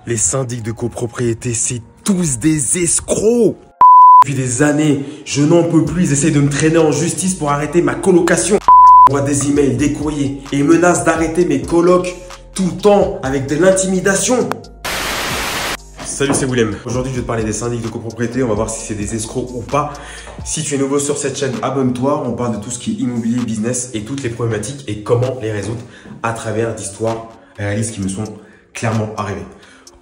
Les syndics de copropriété, c'est tous des escrocs. Depuis des années, je n'en peux plus. Ils essayent de me traîner en justice pour arrêter ma colocation. Ils envoient des emails, des courriers et ils menacent d'arrêter mes colocs tout le temps avec de l'intimidation. Salut, c'est Willem. Aujourd'hui, je vais te parler des syndics de copropriété. On va voir si c'est des escrocs ou pas. Si tu es nouveau sur cette chaîne, abonne-toi. On parle de tout ce qui est immobilier, business et toutes les problématiques et comment les résoudre à travers d'histoires réalistes qui me sont clairement arrivées.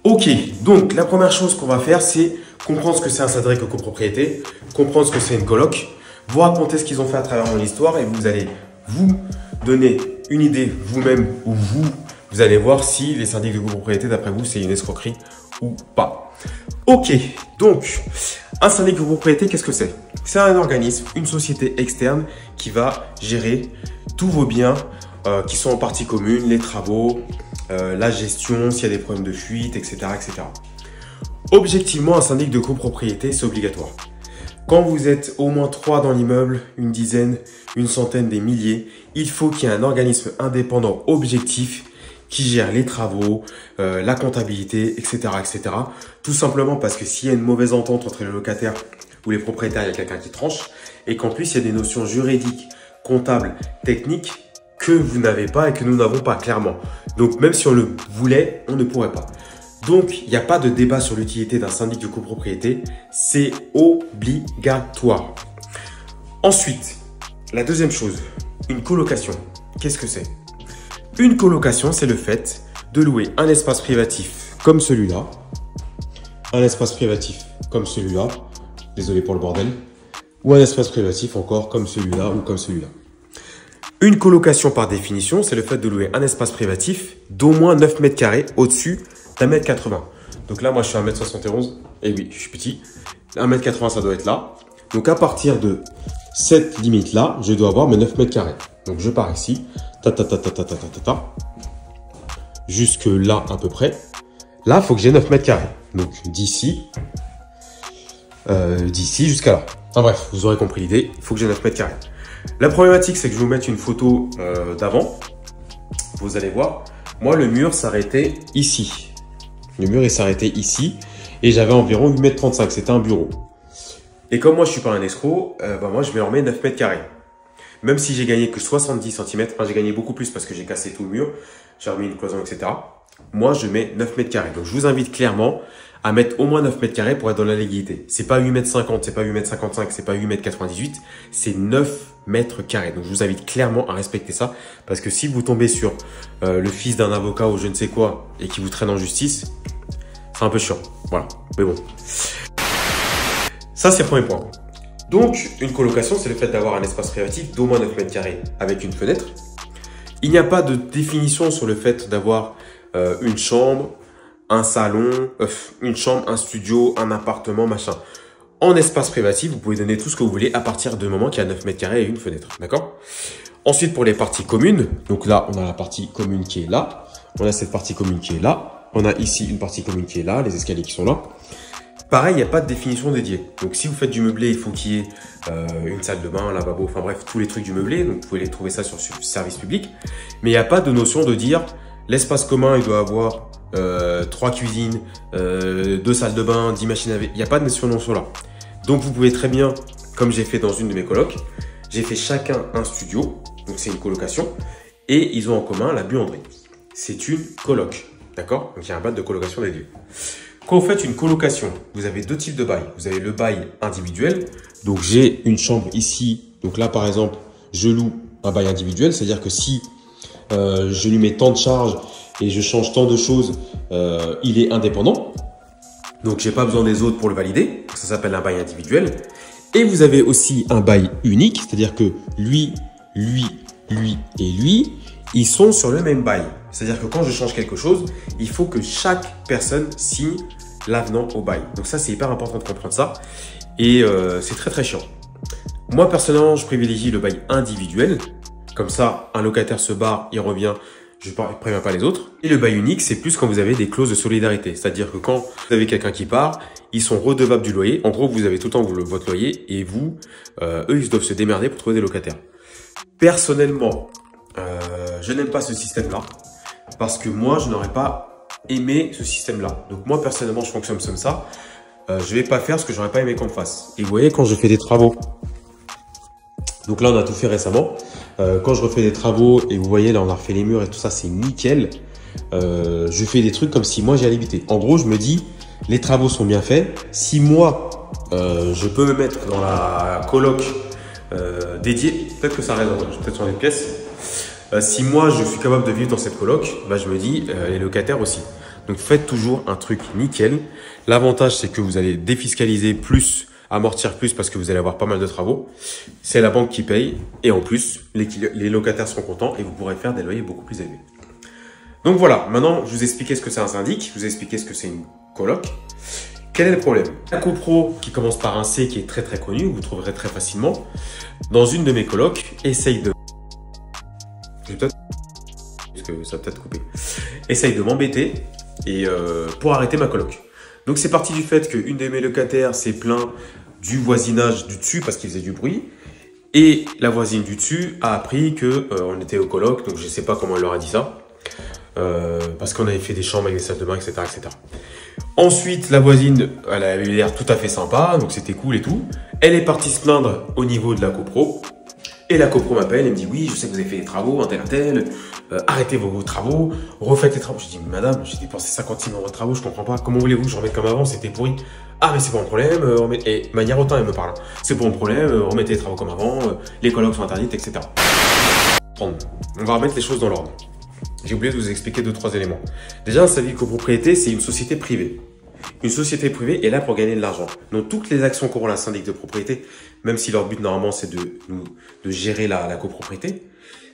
Ok, donc la première chose qu'on va faire, c'est comprendre ce que c'est un syndic de copropriété, comprendre ce que c'est une coloc, vous raconter ce qu'ils ont fait à travers mon histoire et vous allez vous donner une idée vous-même ou vous allez voir si les syndics de copropriété, d'après vous, c'est une escroquerie ou pas. Ok, donc un syndic de copropriété, qu'est-ce que c'est? C'est un organisme, une société externe qui va gérer tous vos biens qui sont en partie commune, les travaux, la gestion, s'il y a des problèmes de fuite, etc., etc. Objectivement, un syndic de copropriété, c'est obligatoire. Quand vous êtes au moins 3 dans l'immeuble, une dizaine, une centaine, des milliers, il faut qu'il y ait un organisme indépendant objectif qui gère les travaux, la comptabilité, etc., etc. Tout simplement parce que s'il y a une mauvaise entente entre les locataires ou les propriétaires, il y a quelqu'un qui tranche et qu'en plus, il y a des notions juridiques, comptables, techniques que vous n'avez pas et que nous n'avons pas, clairement. Donc, même si on le voulait, on ne pourrait pas. Donc, il n'y a pas de débat sur l'utilité d'un syndic de copropriété. C'est obligatoire. Ensuite, la deuxième chose, une colocation. Qu'est-ce que c'est? Une colocation, c'est le fait de louer un espace privatif comme celui-là, un espace privatif comme celui-là, désolé pour le bordel, ou un espace privatif encore comme celui-là ou comme celui-là. Une colocation, par définition, c'est le fait de louer un espace privatif d'au moins 9 mètres carrés au-dessus d'1,80 m. Donc là, moi, je suis 1,71 m. Et oui, je suis petit. 1,80 m, ça doit être là. Donc, à partir de cette limite-là, je dois avoir mes 9 mètres carrés. Donc, je pars ici. Jusque là, à peu près. Là, il faut que j'ai 9 mètres carrés. Donc, d'ici jusqu'à là. Enfin bref, vous aurez compris l'idée. Il faut que j'ai 9 mètres carrés. La problématique, c'est que je vais vous mettre une photo d'avant. Vous allez voir, moi, le mur s'arrêtait ici. Le mur, il s'arrêtait ici. Et j'avais environ 8,35 m. C'était un bureau. Et comme moi, je suis pas un escroc, moi, je me remets 9 mètres carrés. Même si j'ai gagné que 70 cm, enfin, j'ai gagné beaucoup plus parce que j'ai cassé tout le mur. J'ai remis une cloison, etc. Moi, je mets 9 mètres carrés. Donc, je vous invite clairement à mettre au moins 9 mètres carrés pour être dans la légalité. C'est pas 8,50 m, c'est pas 8,55 m, c'est pas 8,98 m, c'est 9 mètres carrés. Donc, je vous invite clairement à respecter ça parce que si vous tombez sur le fils d'un avocat ou je ne sais quoi et qui vous traîne en justice, c'est un peu chiant. Voilà. Mais bon. Ça, c'est le premier point. Donc, une colocation, c'est le fait d'avoir un espace privatif d'au moins 9 mètres carrés avec une fenêtre. Il n'y a pas de définition sur le fait d'avoir une chambre, un salon, une chambre, un studio, un appartement, machin. En espace privatif, vous pouvez donner tout ce que vous voulez à partir du moment qu'il y a 9 mètres carrés et une fenêtre. D'accord? Ensuite, pour les parties communes, donc là, on a la partie commune qui est là. On a cette partie commune qui est là. On a ici une partie commune qui est là, les escaliers qui sont là. Pareil, il n'y a pas de définition dédiée. Donc, si vous faites du meublé, il faut qu'il y ait une salle de bain, un lavabo, enfin bref, tous les trucs du meublé. Donc, vous pouvez les trouver ça sur le service public. Mais il n'y a pas de notion de dire l'espace commun, il doit avoir 3 cuisines, 2 salles de bain, 10 machines à laver. Il n'y a pas de notion là. Donc, vous pouvez très bien, comme j'ai fait dans une de mes colocs, j'ai fait chacun un studio. Donc, c'est une colocation. Et ils ont en commun la buanderie. C'est une coloc. D'accord? Donc, il y a un bail de colocation dédié. Quand vous faites une colocation, vous avez deux types de bail. Vous avez le bail individuel. Donc, j'ai une chambre ici. Donc là, par exemple, je loue un bail individuel. C'est-à-dire que si je lui mets tant de charges et je change tant de choses, il est indépendant. Donc, j'ai pas besoin des autres pour le valider. Ça s'appelle un bail individuel. Et vous avez aussi un bail unique. C'est-à-dire que lui et lui, ils sont sur le même bail. C'est-à-dire que quand je change quelque chose, il faut que chaque personne signe l'avenant au bail. Donc ça, c'est hyper important de comprendre ça. Et c'est très très chiant. Moi, personnellement, je privilégie le bail individuel. Comme ça, un locataire se barre, il revient, je ne préviens pas les autres. Et le bail unique, c'est plus quand vous avez des clauses de solidarité. C'est-à-dire que quand vous avez quelqu'un qui part, ils sont redevables du loyer. En gros, vous avez tout le temps votre loyer et vous, eux, ils doivent se démerder pour trouver des locataires. Personnellement, je n'aime pas ce système-là parce que moi, je n'aurais pas aimer ce système-là. Donc moi, personnellement, je fonctionne comme ça. Je vais pas faire ce que j'aurais pas aimé qu'on me fasse. Et vous voyez, quand je fais des travaux, donc là, on a tout fait récemment. Quand je refais des travaux, et vous voyez, là, on a refait les murs et tout ça, c'est nickel. Je fais des trucs comme si moi, j'y allais habiter. En gros, je me dis, les travaux sont bien faits. Si moi, je peux me mettre dans la coloc dédiée, peut-être que ça résonne, peut-être sur les pièces. Si moi, je suis capable de vivre dans cette coloc, bah, je me dis, les locataires aussi. Donc, faites toujours un truc nickel. L'avantage, c'est que vous allez défiscaliser plus, amortir plus parce que vous allez avoir pas mal de travaux. C'est la banque qui paye et en plus, les locataires seront contents et vous pourrez faire des loyers beaucoup plus élevés. Donc voilà, maintenant, je vous ai expliqué ce que c'est un syndic, je vous ai expliqué ce que c'est une coloc. Quel est le problème? La copro qui commence par un C qui est très connu, vous trouverez très facilement. Dans une de mes colocs, essaye de... Parce que ça va peut-être couper. Essaye de m'embêter et pour arrêter ma coloc. Donc c'est parti du fait qu'une de mes locataires s'est plaint du voisinage du dessus parce qu'il faisait du bruit. Et la voisine du dessus a appris que on était au coloc, donc je ne sais pas comment elle leur a dit ça. Parce qu'on avait fait des chambres avec des salles de bain, etc., etc. Ensuite, la voisine, elle avait l'air tout à fait sympa, donc c'était cool et tout. Elle est partie se plaindre au niveau de la copro. Et la copro m'appelle et me dit « Oui, je sais que vous avez fait des travaux, un tel, arrêtez vos travaux, refaites les travaux. » Je dis « Madame, j'ai dépensé 50 000 euros de travaux, je comprends pas. Comment voulez-vous que je remette comme avant? C'était pourri. » « Ah, mais c'est pas un problème. Et de manière autant, elle me parle. C'est pas un problème, remettez les travaux comme avant, les colocs sont interdites, etc. On va remettre les choses dans l'ordre. J'ai oublié de vous expliquer 2-3 éléments. Déjà, un syndic de copropriété, c'est une société privée. Une société privée est là pour gagner de l'argent. Donc, toutes les actions qu'auront la syndic de propriété, même si leur but normalement c'est de gérer la copropriété,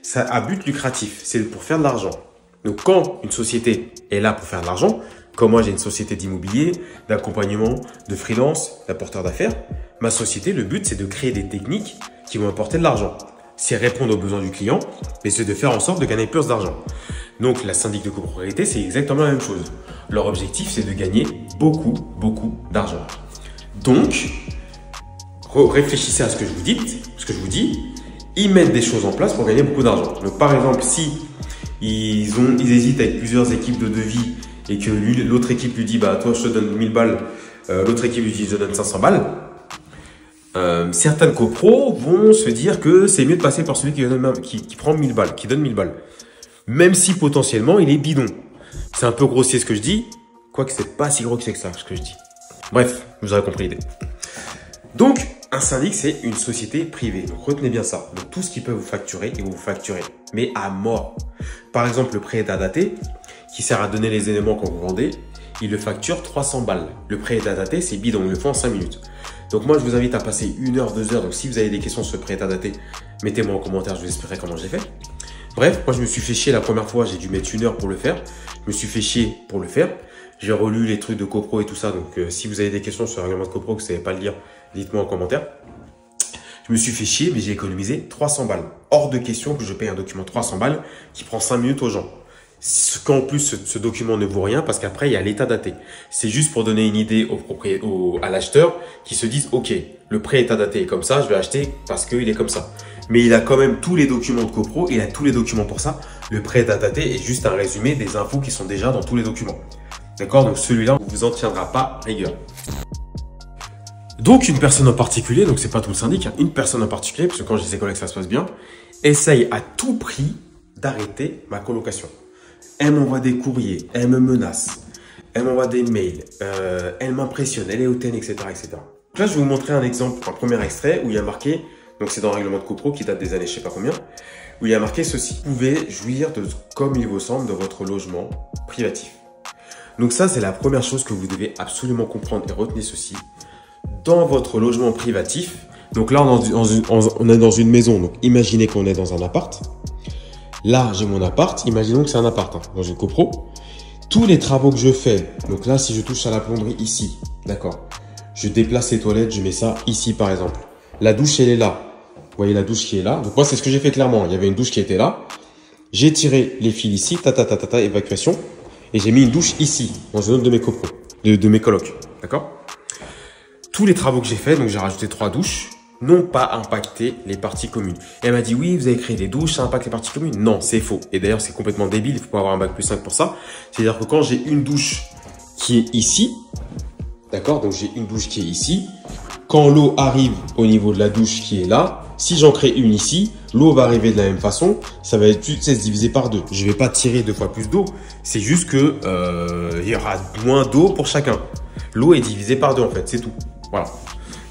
ça a but lucratif, c'est pour faire de l'argent. Donc, quand une société est là pour faire de l'argent, comme moi j'ai une société d'immobilier, d'accompagnement, de freelance, d'apporteur d'affaires, ma société, le but c'est de créer des techniques qui vont apporter de l'argent. C'est répondre aux besoins du client, mais c'est de faire en sorte de gagner plus d'argent. Donc, la syndic de copropriété, c'est exactement la même chose. Leur objectif, c'est de gagner beaucoup d'argent. Donc, réfléchissez à ce que je vous dis, ils mettent des choses en place pour gagner beaucoup d'argent. Donc, par exemple, si ils hésitent avec plusieurs équipes de devis et que l'autre équipe lui dit, bah, toi, je te donne 1000 balles, l'autre équipe lui dit, je te donne 500 balles, certaines copros vont se dire que c'est mieux de passer par celui qui prend 1000 balles, qui donne 1000 balles. Même si potentiellement il est bidon. C'est un peu grossier ce que je dis, quoique c'est pas si gros que c'est que ça ce que je dis. Bref, vous aurez compris l'idée. Donc, un syndic, c'est une société privée. Donc, retenez bien ça. Donc, tout ce qui peut vous facturer, ils vont vous facturer. Mais à mort. Par exemple, le prêt état daté, qui sert à donner les éléments quand vous vendez, il le facture 300 balles. Le prêt état daté, c'est bidon, il le fait en 5 minutes. Donc, moi, je vous invite à passer 1 heure, 2 heures. Donc, si vous avez des questions sur le prêt état daté, mettez-moi en commentaire, je vous expliquerai comment j'ai fait. Bref, moi, je me suis fait chier la première fois, j'ai dû mettre 1 heure pour le faire. Je me suis fait chier pour le faire. J'ai relu les trucs de copro et tout ça. Donc, si vous avez des questions sur le règlement de copro que vous ne savez pas le lire, dites-moi en commentaire. Je me suis fait chier, mais j'ai économisé 300 balles. Hors de question que je paye un document 300 balles qui prend 5 minutes aux gens. Qu'en plus, ce document ne vaut rien parce qu'après, il y a l'état daté. C'est juste pour donner une idée à l'acheteur qui se disent, OK, le prêt état daté est comme ça, je vais acheter parce qu'il est comme ça. Mais il a quand même tous les documents de copro, il a tous les documents pour ça. Le prêt état daté est juste un résumé des infos qui sont déjà dans tous les documents. D'accord? Donc celui-là, on ne vous en tiendra pas rigueur. Donc une personne en particulier, donc c'est pas tout le syndic, hein, une personne en particulier, parce que quand j'ai ces collègues, ça se passe bien, essaye à tout prix d'arrêter ma colocation. Elle m'envoie des courriers, elle me menace, elle m'envoie des mails, elle m'impressionne, elle est hautaine, etc., etc. Là, je vais vous montrer un exemple, un premier extrait où il y a marqué, donc c'est dans le règlement de copro qui date des années je sais pas combien, où il y a marqué ceci. Vous pouvez jouir de comme il vous semble de votre logement privatif. Donc ça, c'est la première chose que vous devez absolument comprendre et retenez ceci. Dans votre logement privatif, donc là, on est dans une maison, donc imaginez qu'on est dans un appart. Là, j'ai mon appart, imaginons que c'est un appart, hein, dans une copro. Tous les travaux que je fais, donc là, si je touche à la plomberie ici, d'accord, je déplace les toilettes, je mets ça ici par exemple. La douche, elle est là. Vous voyez la douche qui est là. Donc moi, c'est ce que j'ai fait clairement. Il y avait une douche qui était là. J'ai tiré les fils ici, évacuation. Et j'ai mis une douche ici, dans une autre de mes copros, de mes colocs. D'accord? Tous les travaux que j'ai fait, donc j'ai rajouté 3 douches. n'ont pas impacté les parties communes. Et elle m'a dit, oui, vous avez créé des douches, ça impacte les parties communes. Non, c'est faux. Et d'ailleurs, c'est complètement débile, il faut pas avoir un bac+5 pour ça. C'est-à-dire que quand j'ai une douche qui est ici, d'accord, donc j'ai une douche qui est ici, quand l'eau arrive au niveau de la douche qui est là, si j'en crée une ici, l'eau va arriver de la même façon, ça va être se diviser par 2. Je vais pas tirer 2 fois plus d'eau, c'est juste que il y aura moins d'eau pour chacun. L'eau est divisée par 2 en fait, c'est tout. Voilà.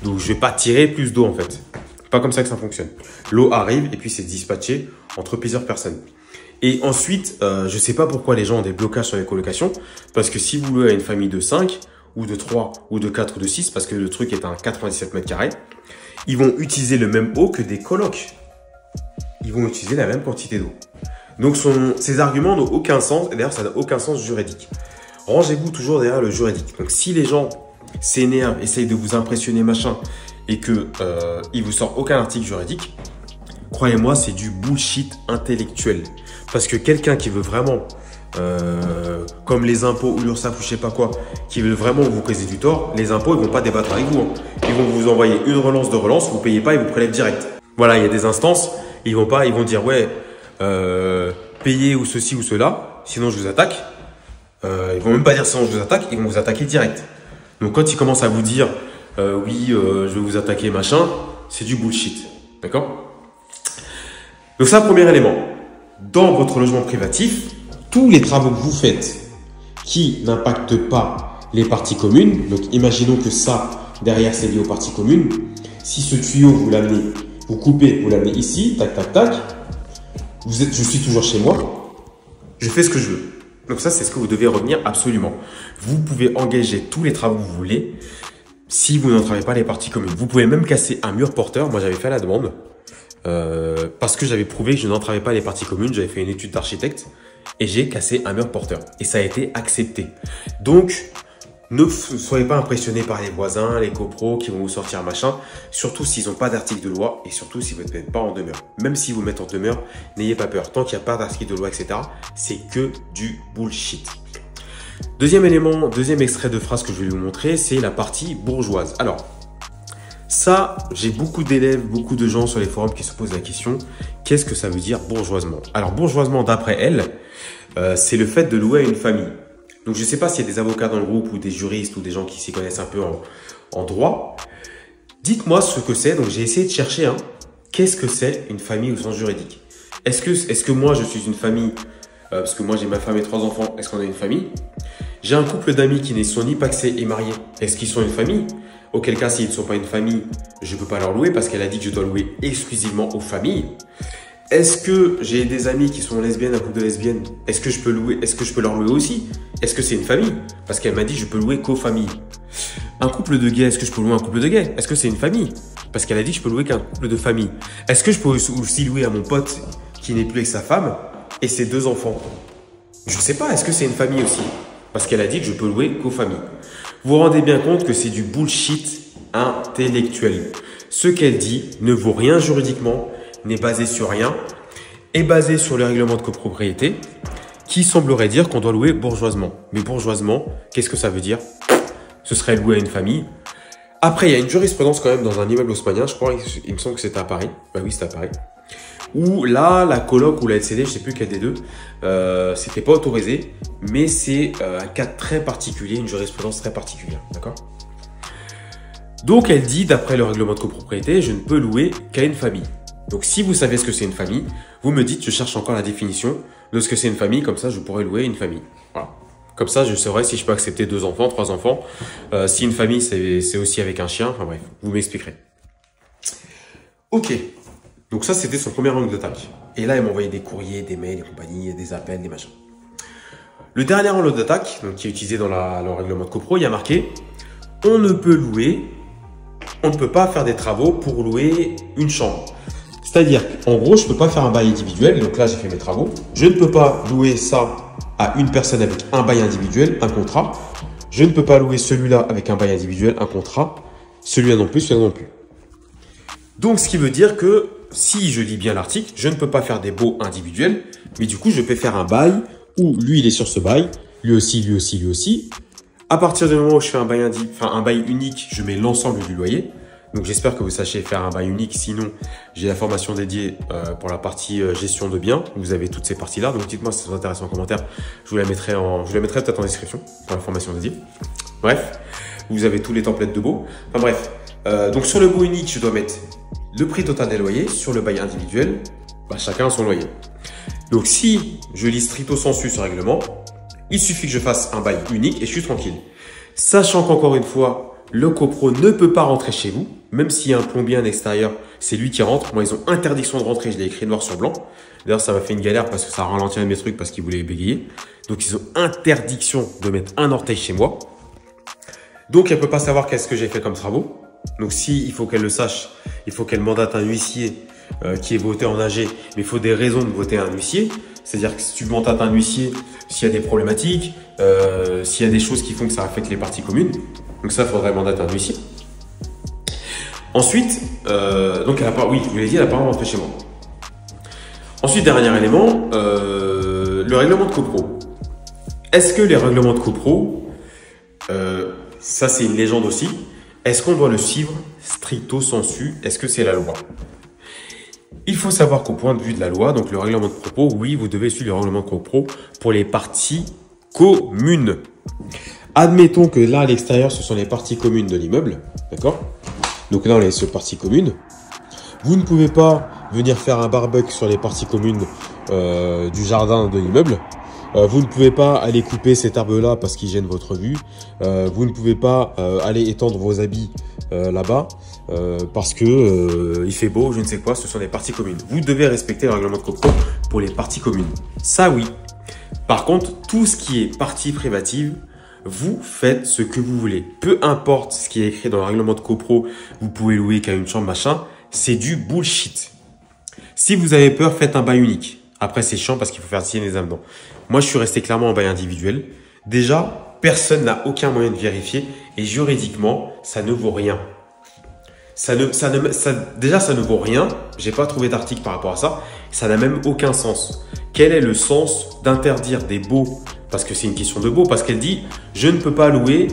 Donc je vais pas tirer plus d'eau en fait. Pas comme ça que ça fonctionne. L'eau arrive et puis c'est dispatché entre plusieurs personnes. Et ensuite, je sais pas pourquoi les gens ont des blocages sur les colocations, parce que si vous louez à une famille de 5, ou de 3, ou de 4, ou de 6, parce que le truc est à 97 mètres carrés, ils vont utiliser le même eau que des colocs. Ils vont utiliser la même quantité d'eau. Donc ces arguments n'ont aucun sens, et d'ailleurs ça n'a aucun sens juridique. Rangez-vous toujours derrière le juridique. Donc si les gens s'énervent, essayent de vous impressionner machin, et que il vous sort aucun article juridique, croyez-moi, c'est du bullshit intellectuel. Parce que quelqu'un qui veut vraiment, comme les impôts ou l'URSSAF ou je sais pas quoi, qui veut vraiment vous causer du tort, les impôts ils vont pas débattre avec vous. Hein. Ils vont vous envoyer une relance de relance, vous payez pas, ils vous prélèvent direct. Voilà, il y a des instances, ils vont dire ouais, payez ou ceci ou cela, sinon je vous attaque. Ils vont même pas dire sinon je vous attaque, ils vont vous attaquer direct. Donc quand ils commencent à vous dire oui, je vais vous attaquer machin, c'est du bullshit. D'accord? Donc ça, premier élément. Dans votre logement privatif, tous les travaux que vous faites qui n'impactent pas les parties communes, donc imaginons que ça, derrière, c'est lié aux parties communes. Si ce tuyau, vous l'amenez, vous coupez, vous l'amenez ici, tac, tac, tac, je suis toujours chez moi, je fais ce que je veux. Donc ça, c'est ce que vous devez retenir absolument. Vous pouvez engager tous les travaux que vous voulez si vous n'entravez pas les parties communes. Vous pouvez même casser un mur porteur. Moi, j'avais fait la demande. Parce que j'avais prouvé que je n'entravais pas les parties communes, j'avais fait une étude d'architecte et j'ai cassé un mur porteur et ça a été accepté. Donc, ne soyez pas impressionnés par les voisins, les copros qui vont vous sortir machin, surtout s'ils n'ont pas d'article de loi et surtout si vous ne mettez pas en demeure. Même si vous mettez en demeure, n'ayez pas peur. Tant qu'il n'y a pas d'article de loi, etc., c'est que du bullshit. Deuxième élément, deuxième extrait de phrase que je vais vous montrer, c'est la partie bourgeoise. Alors, ça, j'ai beaucoup d'élèves, beaucoup de gens sur les forums qui se posent la question, qu'est-ce que ça veut dire bourgeoisement? Alors, bourgeoisement, d'après elle, c'est le fait de louer à une famille. Donc, je ne sais pas s'il y a des avocats dans le groupe ou des juristes ou des gens qui s'y connaissent un peu en droit. Dites-moi ce que c'est. Donc, j'ai essayé de chercher, hein, qu'est-ce que c'est une famille au sens juridique? Est-ce que moi, je suis une famille, parce que moi, j'ai ma femme et 3 enfants, est-ce qu'on a une famille? J'ai un couple d'amis qui ne sont ni pacsés et mariés. Est-ce qu'ils sont une famille? Auquel cas, s'ils ne sont pas une famille, je ne peux pas leur louer parce qu'elle a dit que je dois louer exclusivement aux familles. Est-ce que j'ai des amis qui sont lesbiennes, un couple de lesbiennes? Est-ce que je peux louer? Est-ce que je peux leur louer aussi? Est-ce que c'est une famille? Parce qu'elle m'a dit que je peux louer qu'aux familles. Un couple de gays, est-ce que je peux louer un couple de gays? Est-ce que c'est une famille? Parce qu'elle a dit que je peux louer qu'un couple de famille. Est-ce que je peux aussi louer à mon pote qui n'est plus avec sa femme et ses 2 enfants? Je ne sais pas, est-ce que c'est une famille aussi? Parce qu'elle a dit que je peux louer qu'aux familles. Vous vous rendez bien compte que c'est du bullshit intellectuel. Ce qu'elle dit ne vaut rien juridiquement, n'est basé sur rien, est basé sur le règlement de copropriété qui semblerait dire qu'on doit louer bourgeoisement. Mais bourgeoisement, qu'est-ce que ça veut dire? Ce serait louer à une famille. Après, il y a une jurisprudence quand même dans un immeuble haussmannien, je crois, il me semble que c'était à Paris. Bah oui, c'était à Paris. Où là, la coloc ou la LCD, je ne sais plus quel des deux, c'était pas autorisé, mais c'est un cas très particulier, une jurisprudence très particulière, d'accord? Donc elle dit, d'après le règlement de copropriété, je ne peux louer qu'à une famille. Donc si vous savez ce que c'est une famille, vous me dites, je cherche encore la définition de ce que c'est une famille, comme ça je pourrais louer une famille. Voilà. Comme ça, je saurais si je peux accepter 2 enfants, 3 enfants. Si une famille, c'est aussi avec un chien, enfin bref, vous m'expliquerez. Ok. Donc ça, c'était son premier angle d'attaque. Et là, elle m'a envoyé des courriers, des mails, des compagnies, des appels, des machins. Le dernier angle d'attaque, qui est utilisé dans le règlement de copro, il y a marqué « On ne peut louer, on ne peut pas faire des travaux pour louer une chambre ». C'est-à-dire, en gros, je ne peux pas faire un bail individuel. Donc là, j'ai fait mes travaux. Je ne peux pas louer ça à une personne avec un bail individuel, un contrat. Je ne peux pas louer celui-là avec un bail individuel, un contrat. Celui-là non plus, celui-là non plus. Donc, ce qui veut dire que si je lis bien l'article, je ne peux pas faire des baux individuels, mais du coup, je peux faire un bail où lui, il est sur ce bail, lui aussi, lui aussi, lui aussi. À partir du moment où je fais un bail unique, je mets l'ensemble du loyer. Donc j'espère que vous sachez faire un bail unique. Sinon, j'ai la formation dédiée pour la partie gestion de biens. Vous avez toutes ces parties-là. Donc dites-moi si ça vous intéresse en commentaire. Je vous la mettrai peut-être en description pour la formation dédiée. Bref, vous avez tous les templates de baux. Enfin bref, donc sur le baux unique, je dois mettre le prix total des loyers. Sur le bail individuel, chacun a son loyer. Donc si je lis stricto sensu ce règlement, il suffit que je fasse un bail unique et je suis tranquille. Sachant qu'encore une fois, le copro ne peut pas rentrer chez vous, même s'il y a un plombier à l'extérieur, c'est lui qui rentre. Moi, ils ont interdiction de rentrer, je l'ai écrit noir sur blanc. D'ailleurs, ça m'a fait une galère parce que ça a ralenti un de mes trucs parce qu'ils voulaient bégayer. Donc, ils ont interdiction de mettre un orteil chez moi. Donc, elle ne peut pas savoir qu'est-ce que j'ai fait comme travaux. Donc, il faut qu'elle le sache, il faut qu'elle mandate un huissier qui est voté en AG, mais il faut des raisons de voter un huissier. C'est-à-dire que si tu mandates un huissier, s'il y a des problématiques, s'il y a des choses qui font que ça affecte les parties communes, donc ça, il faudrait mandater un huissier. Ensuite, donc oui, je vous l'ai dit, elle n'a pas rentré chez moi. Ensuite, dernier élément, le règlement de copro. Est-ce que les règlements de copro, ça c'est une légende aussi, est-ce qu'on doit le suivre stricto sensu? Est-ce que c'est la loi? Il faut savoir qu'au point de vue de la loi, donc le règlement de copro, oui, vous devez suivre le règlement de copro pour les parties communes. Admettons que là, à l'extérieur, ce sont les parties communes de l'immeuble, d'accord? Donc là, on est sur parties communes. Vous ne pouvez pas venir faire un barbecue sur les parties communes du jardin de l'immeuble. Vous ne pouvez pas aller couper cet arbre-là parce qu'il gêne votre vue. Vous ne pouvez pas aller étendre vos habits là-bas parce que il fait beau, je ne sais quoi. Ce sont des parties communes. Vous devez respecter le règlement de copro pour les parties communes. Ça, oui. Par contre, tout ce qui est partie privative, vous faites ce que vous voulez. Peu importe ce qui est écrit dans le règlement de copro, vous pouvez louer qu'à une chambre, machin. C'est du bullshit. Si vous avez peur, faites un bail unique. Après, c'est chiant parce qu'il faut faire signer les avenants. Moi, je suis resté clairement en bail individuel. Déjà, personne n'a aucun moyen de vérifier et juridiquement, ça ne vaut rien. Déjà, ça ne vaut rien. J'ai pas trouvé d'article par rapport à ça. Ça n'a même aucun sens. Quel est le sens d'interdire des baux? Parce que c'est une question de baux. Parce qu'elle dit, je ne peux pas louer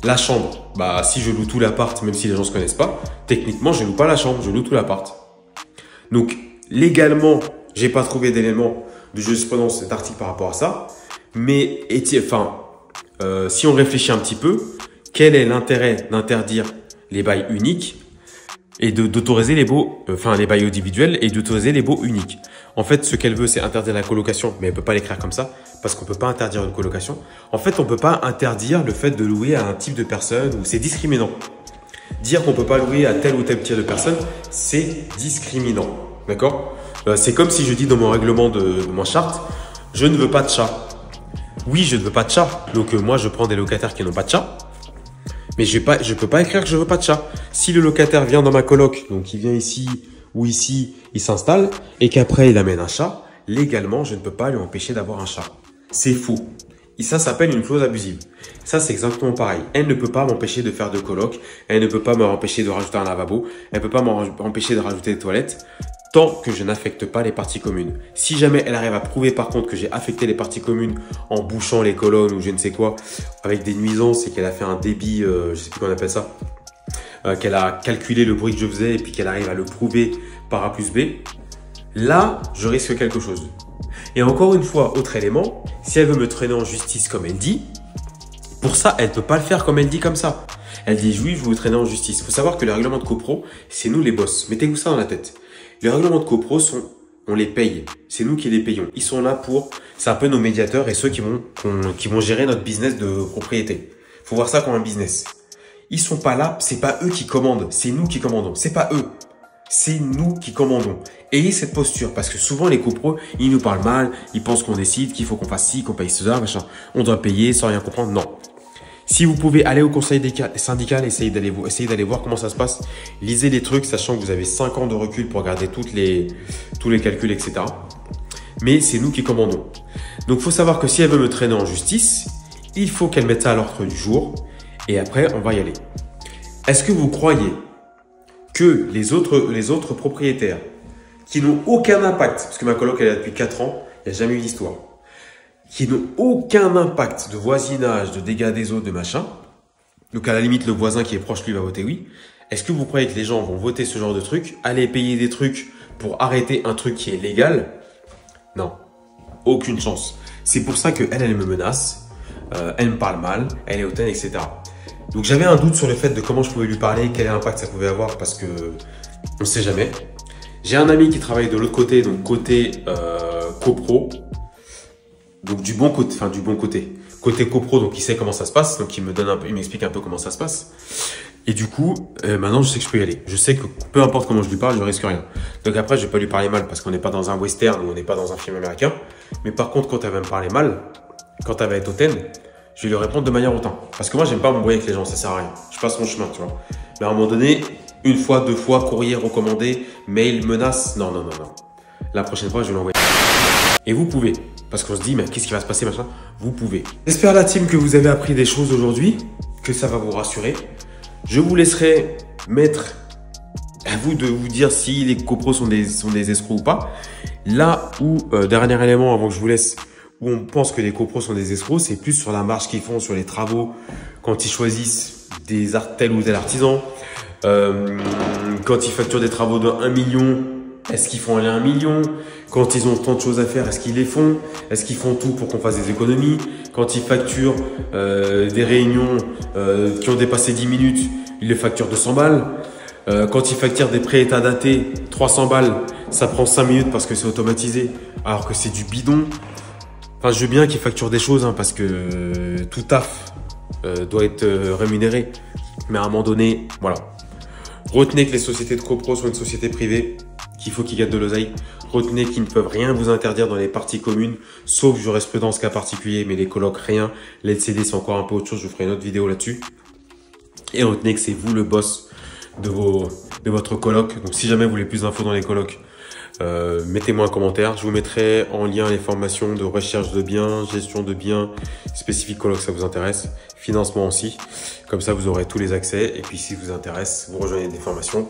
la chambre. Bah, si je loue tout l'appart, même si les gens ne se connaissent pas, techniquement, je loue pas la chambre, je loue tout l'appart. Donc, légalement, j'ai pas trouvé d'éléments de jurisprudence cet article par rapport à ça. Mais, si on réfléchit un petit peu, quel est l'intérêt d'interdire les bails uniques et d'autoriser les baux, les bails individuels et d'autoriser les baux uniques? En fait, ce qu'elle veut, c'est interdire la colocation, mais elle peut pas l'écrire comme ça parce qu'on peut pas interdire une colocation. En fait, on peut pas interdire le fait de louer à un type de personne ou c'est discriminant. Dire qu'on peut pas louer à tel ou tel type de personne, c'est discriminant. D'accord? C'est comme si je dis dans mon règlement de ma charte, je ne veux pas de chat. Oui, je ne veux pas de chat. Donc moi, je prends des locataires qui n'ont pas de chat. Mais je peux pas écrire que je veux pas de chat. Si le locataire vient dans ma coloc, donc il vient ici ou ici, il s'installe et qu'après il amène un chat, légalement, je ne peux pas lui empêcher d'avoir un chat. C'est faux. Et ça s'appelle une clause abusive. Ça, c'est exactement pareil. Elle ne peut pas m'empêcher de faire de coloc. Elle ne peut pas m'empêcher de rajouter un lavabo. Elle ne peut pas m'empêcher de rajouter des toilettes tant que je n'affecte pas les parties communes. Si jamais elle arrive à prouver par contre que j'ai affecté les parties communes en bouchant les colonnes ou je ne sais quoi, avec des nuisances et qu'elle a fait un débit, je ne sais plus comment on appelle ça, qu'elle a calculé le bruit que je faisais et puis qu'elle arrive à le prouver par A plus B, là, je risque quelque chose. Et encore une fois, autre élément, si elle veut me traîner en justice comme elle dit, pour ça, elle ne peut pas le faire comme elle dit comme ça. Elle dit, oui, je vais vous traîner en justice. Il faut savoir que les règlements de copro, c'est nous les boss. Mettez-vous ça dans la tête. Les règlements de copro on les paye. C'est nous qui les payons. Ils sont là pour, c'est un peu nos médiateurs et ceux qui vont gérer notre business de propriété. Faut voir ça comme un business. Ils sont pas là, c'est pas eux qui commandent, c'est nous qui commandons. C'est pas eux. C'est nous qui commandons. Ayez cette posture parce que souvent les copros, ils nous parlent mal, ils pensent qu'on décide, qu'il faut qu'on fasse ci, qu'on paye cela, machin. On doit payer sans rien comprendre. Non. Si vous pouvez aller au conseil syndical, essayez d'aller voir comment ça se passe. Lisez les trucs, sachant que vous avez 5 ans de recul pour regarder tous les calculs, etc. Mais c'est nous qui commandons. Donc, il faut savoir que si elle veut me traîner en justice, il faut qu'elle mette ça à l'ordre du jour. Et après, on va y aller. Est-ce que vous croyez que les autres propriétaires qui n'ont aucun impact, parce que ma coloc elle est là depuis 4 ans, il n'y a jamais eu d'histoire, qui n'ont aucun impact de voisinage, de dégâts des eaux, de machin, donc à la limite le voisin qui est proche lui va voter oui, Est-ce que vous croyez que les gens vont voter ce genre de truc, aller payer des trucs pour arrêter un truc qui est légal? Non, aucune chance. C'est pour ça qu'elle me menace, elle me parle mal, elle est hautaine, etc. Donc j'avais un doute sur le fait de comment je pouvais lui parler, quel impact ça pouvait avoir, parce que on ne sait jamais. J'ai un ami qui travaille de l'autre côté, donc côté copro, donc du bon côté, côté copro, donc il sait comment ça se passe, donc il m'explique un peu comment ça se passe. Et du coup, maintenant je sais que je peux y aller. Je sais que peu importe comment je lui parle, je risque rien. Donc après, je vais pas lui parler mal parce qu'on n'est pas dans un western ou on n'est pas dans un film américain. Mais par contre, quand elle va me parler mal, quand elle va être hautaine, je vais lui répondre de manière hautaine. Parce que moi, j'aime pas m'embrouiller avec les gens, ça sert à rien. Je passe mon chemin, tu vois. Mais à un moment donné, une fois, deux fois, courrier recommandé, mail, menace, non. La prochaine fois, je vais l'envoyer. Et vous pouvez, parce qu'on se dit, mais qu'est-ce qui va se passer, machin? Vous pouvez. J'espère, la team, que vous avez appris des choses aujourd'hui, que ça va vous rassurer. Je vous laisserai mettre à vous de vous dire si les copros sont des escrocs ou pas. Là où, dernier élément avant que je vous laisse, où on pense que les copros sont des escrocs, c'est plus sur la marge qu'ils font sur les travaux, quand ils choisissent tel ou tel artisan, quand ils facturent des travaux de 1 million, est-ce qu'ils font aller à 1 million? Quand ils ont tant de choses à faire, est-ce qu'ils les font? Est-ce qu'ils font tout pour qu'on fasse des économies? Quand ils facturent des réunions qui ont dépassé 10 minutes, ils les facturent 200 balles. Quand ils facturent des prêts état datés, 300 balles, ça prend 5 minutes parce que c'est automatisé, alors que c'est du bidon. Enfin, je veux bien qu'ils facturent des choses, hein, parce que tout taf doit être rémunéré. Mais à un moment donné, voilà. Retenez que les sociétés de copro sont une société privée, qu'il faut qu'ils gagnent de l'oseille. Retenez qu'ils ne peuvent rien vous interdire dans les parties communes, sauf jurisprudence cas particulier, mais les colocs, rien. Les LCD, c'est encore un peu autre chose, je vous ferai une autre vidéo là-dessus. Et retenez que c'est vous le boss de votre coloc. Donc si jamais vous voulez plus d'infos dans les colocs, mettez-moi un commentaire. Je vous mettrai en lien les formations de recherche de biens, gestion de biens, spécifique coloc, ça vous intéresse, financement aussi. Comme ça, vous aurez tous les accès. Et puis si vous intéresse, vous rejoignez des formations.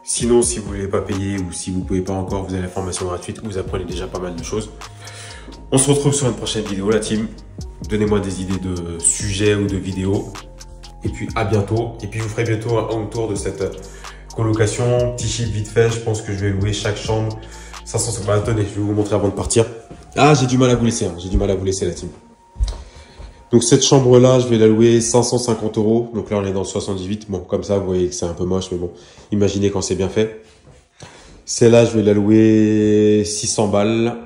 Sinon, si vous ne voulez pas payer ou si vous ne pouvez pas encore, vous avez la formation gratuite où vous apprenez déjà pas mal de choses. On se retrouve sur une prochaine vidéo, la team. Donnez-moi des idées de sujets ou de vidéos. Et puis à bientôt. Et puis je vous ferai bientôt un home tour de cette colocation. Petit chiffre vite fait, je pense que je vais louer chaque chambre 550. Bah, attendez, je vais vous montrer avant de partir. Ah, j'ai du mal à vous laisser, hein. J'ai du mal à vous laisser, la team. Donc cette chambre-là, je vais la louer 550 €. Donc là, on est dans le 78. Bon, comme ça, vous voyez que c'est un peu moche, mais bon, imaginez quand c'est bien fait. Celle-là, je vais la louer 600 balles.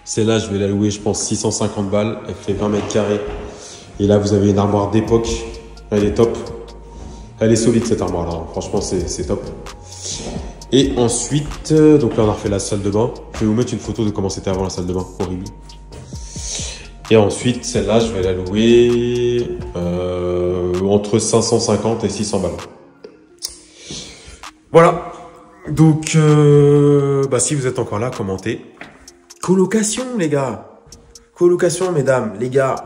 Celle-là, je vais la louer, je pense, 650 balles. Elle fait 20 mètres carrés. Et là, vous avez une armoire d'époque. Elle est top. Elle est solide, cette armoire-là. Franchement, c'est top. Et ensuite, donc là, on a refait la salle de bain. Je vais vous mettre une photo de comment c'était avant la salle de bain. Horrible. Et ensuite, celle-là, je vais la louer entre 550 et 600 balles. Voilà. Donc, si vous êtes encore là, commentez. Colocation, les gars. Colocation, mesdames, les gars.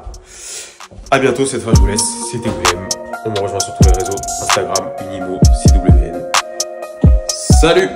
À bientôt, cette fois, je vous laisse. C'était WM. On me rejoint sur tous les réseaux. Instagram, Unimo, CWN. Salut!